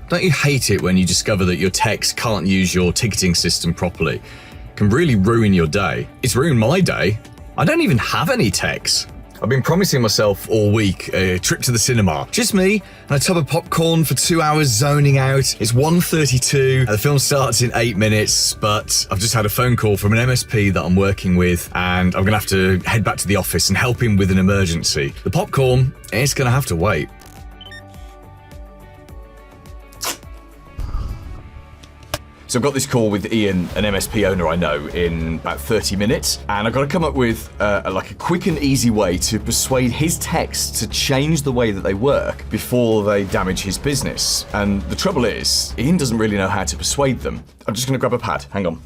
Don't you hate it when you discover that your techs can't use your ticketing system properly? It can really ruin your day. It's ruined my day. I don't even have any techs. I've been promising myself all week a trip to the cinema. Just me and a tub of popcorn for 2 hours zoning out. It's 1:32. The film starts in 8 minutes, but I've just had a phone call from an MSP that I'm working with, and I'm gonna have to head back to the office and help him with an emergency. The popcorn, it's gonna have to wait. So I've got this call with Ian, an MSP owner I know, in about 30 minutes, and I've got to come up with a quick and easy way to persuade his techs to change the way that they work before they damage his business. And the trouble is, Ian doesn't really know how to persuade them. I'm just going to grab a pad. Hang on.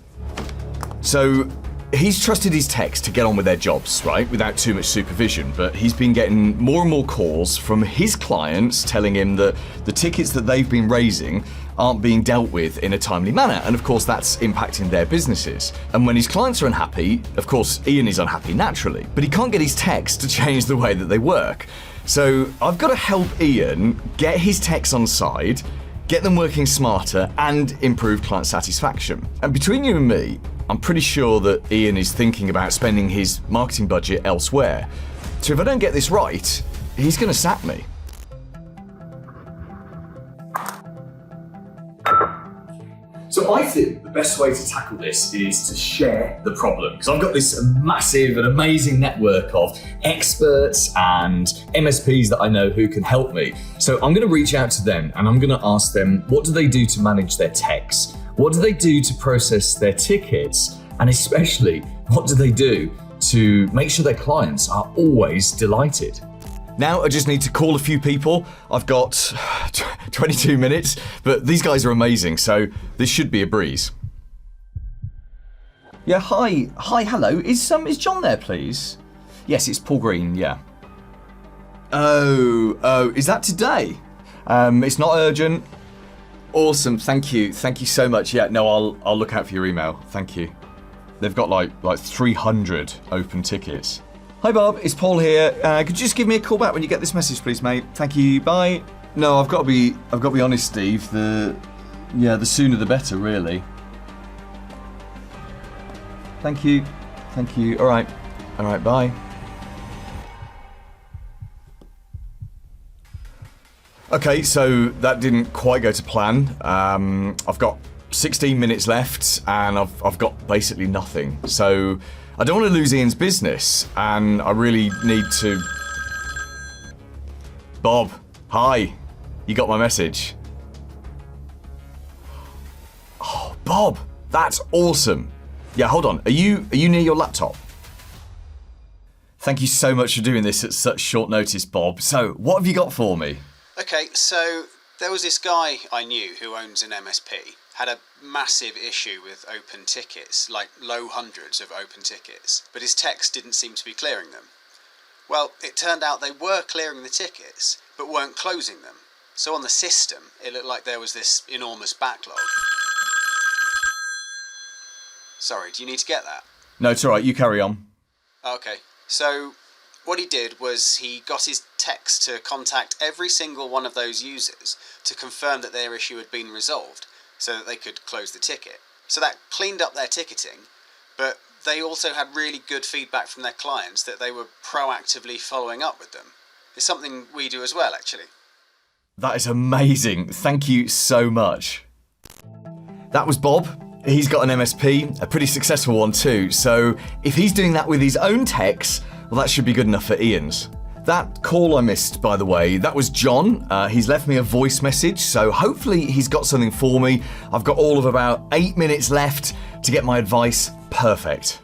So he's trusted his techs to get on with their jobs, right, without too much supervision, but he's been getting more and more calls from his clients telling him that the tickets that they've been raising aren't being dealt with in a timely manner, and of course that's impacting their businesses. And when his clients are unhappy, of course Ian is unhappy naturally, but he can't get his techs to change the way that they work. So I've got to help Ian get his techs on side, get them working smarter, and improve client satisfaction. And between you and me, I'm pretty sure that Ian is thinking about spending his marketing budget elsewhere. So if I don't get this right, he's going to sack me. So I think the best way to tackle this is to share the problem, because I've got this massive and amazing network of experts and MSPs that I know who can help me. So I'm going to reach out to them and I'm going to ask them, what do they do to manage their techs? What do they do to process their tickets? And especially, what do they do to make sure their clients are always delighted? Now I just need to call a few people. I've got 22 minutes, but these guys are amazing, so this should be a breeze. Yeah, hi, hello. Is John there, please? Yes, it's Paul Green, yeah. Oh, is that today? It's not urgent. Awesome, thank you so much. Yeah, no, I'll look out for your email. Thank you. They've got like 300 open tickets. Hi Bob, it's Paul here. Could you just give me a call back when you get this message, please, mate? Thank you. Bye. No, I've got to be honest, Steve. The sooner the better, really. Thank you. All right. Bye. Okay, so that didn't quite go to plan. I've got 16 minutes left, and I've got basically nothing. So I don't want to lose Ian's business, and I really need to... Bob, hi. You got my message? Oh, Bob, that's awesome. Yeah, hold on. Are you near your laptop? Thank you so much for doing this at such short notice, Bob. So, what have you got for me? Okay, so there was this guy I knew who owns an MSP. Had a massive issue with open tickets, like low hundreds of open tickets, but his techs didn't seem to be clearing them. Well, it turned out they were clearing the tickets, but weren't closing them. So on the system, it looked like there was this enormous backlog. Sorry, do you need to get that? No, it's all right. You carry on. Okay, so what he did was he got his techs to contact every single one of those users to confirm that their issue had been resolved, so that they could close the ticket. So that cleaned up their ticketing, but they also had really good feedback from their clients that they were proactively following up with them. It's something we do as well, actually. That is amazing. Thank you so much. That was Bob. He's got an MSP, a pretty successful one too. So if he's doing that with his own techs, well, that should be good enough for Ian's. That call I missed, by the way, that was John. He's left me a voice message, so hopefully he's got something for me. I've got all of about 8 minutes left to get my advice perfect.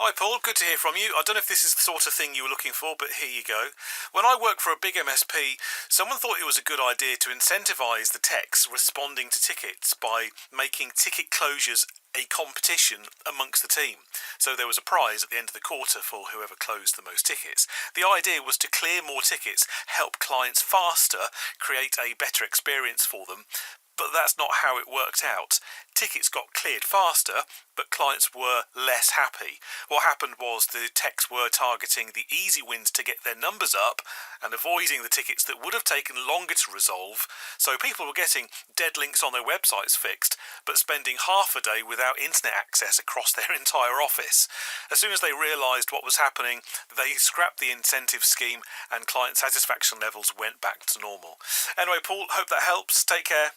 Hi Paul, good to hear from you. I don't know if this is the sort of thing you were looking for, but here you go. When I worked for a big MSP, someone thought it was a good idea to incentivise the techs responding to tickets by making ticket closures a competition amongst the team. So there was a prize at the end of the quarter for whoever closed the most tickets. The idea was to clear more tickets, help clients faster, create a better experience for them, But that's not how it worked out. Tickets got cleared faster, but clients were less happy. What happened was the techs were targeting the easy wins to get their numbers up and avoiding the tickets that would have taken longer to resolve. So people were getting dead links on their websites fixed, but spending half a day without internet access across their entire office. As soon as they realised what was happening, they scrapped the incentive scheme and client satisfaction levels went back to normal. Anyway, Paul, hope that helps. Take care.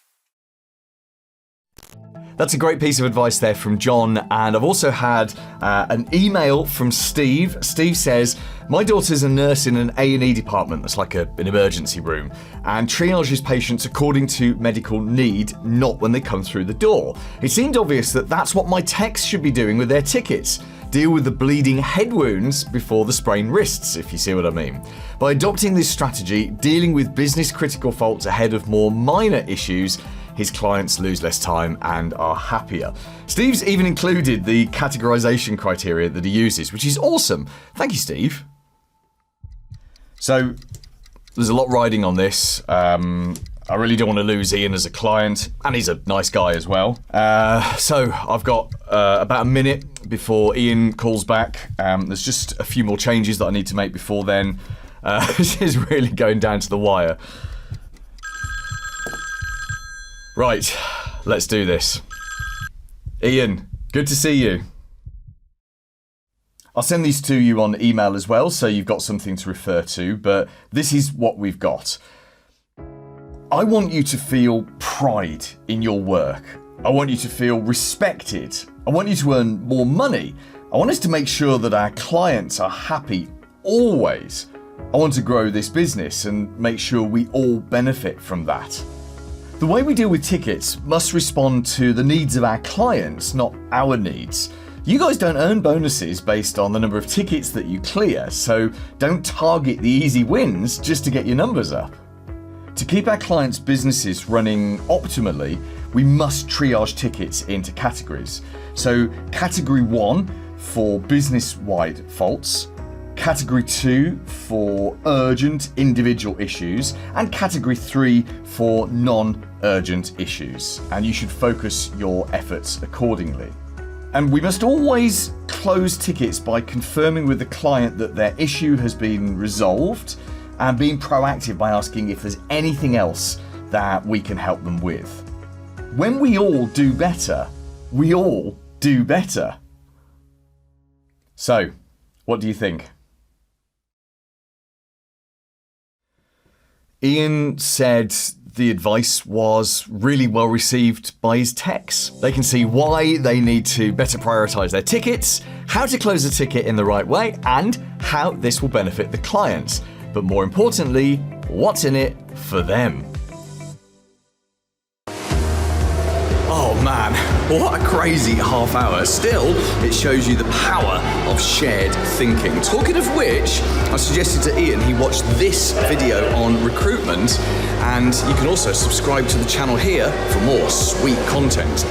That's a great piece of advice there from John, and I've also had an email from Steve. Steve says, my daughter's a nurse in an A&E department, that's like an emergency room, and triages patients according to medical need, not when they come through the door. It seemed obvious that that's what my techs should be doing with their tickets. Deal with the bleeding head wounds before the sprained wrists, if you see what I mean. By adopting this strategy, dealing with business critical faults ahead of more minor issues, his clients lose less time and are happier. Steve's even included the categorization criteria that he uses, which is awesome. Thank you, Steve. So, there's a lot riding on this. I really don't want to lose Ian as a client, and he's a nice guy as well. So, I've got about a minute before Ian calls back. There's just a few more changes that I need to make before then. This is really going down to the wire. Right, let's do this. Ian, good to see you. I'll send these to you on email as well, so you've got something to refer to, but this is what we've got. I want you to feel pride in your work. I want you to feel respected. I want you to earn more money. I want us to make sure that our clients are happy always. I want to grow this business and make sure we all benefit from that. The way we deal with tickets must respond to the needs of our clients, not our needs. You guys don't earn bonuses based on the number of tickets that you clear, so don't target the easy wins just to get your numbers up. To keep our clients' businesses running optimally, we must triage tickets into categories. So category 1 for business-wide faults, Category 2 for urgent individual issues, and Category 3 for non-urgent issues. And you should focus your efforts accordingly. And we must always close tickets by confirming with the client that their issue has been resolved and being proactive by asking if there's anything else that we can help them with. When we all do better, we all do better. So, what do you think? Ian said the advice was really well received by his techs. They can see why they need to better prioritize their tickets, how to close a ticket in the right way, and how this will benefit the clients. But more importantly, what's in it for them. Oh man, what a crazy half hour. Still, it shows you the power of shared thinking. Talking of which, I suggested to Ian he watch this video on recruitment, and you can also subscribe to the channel here for more sweet content.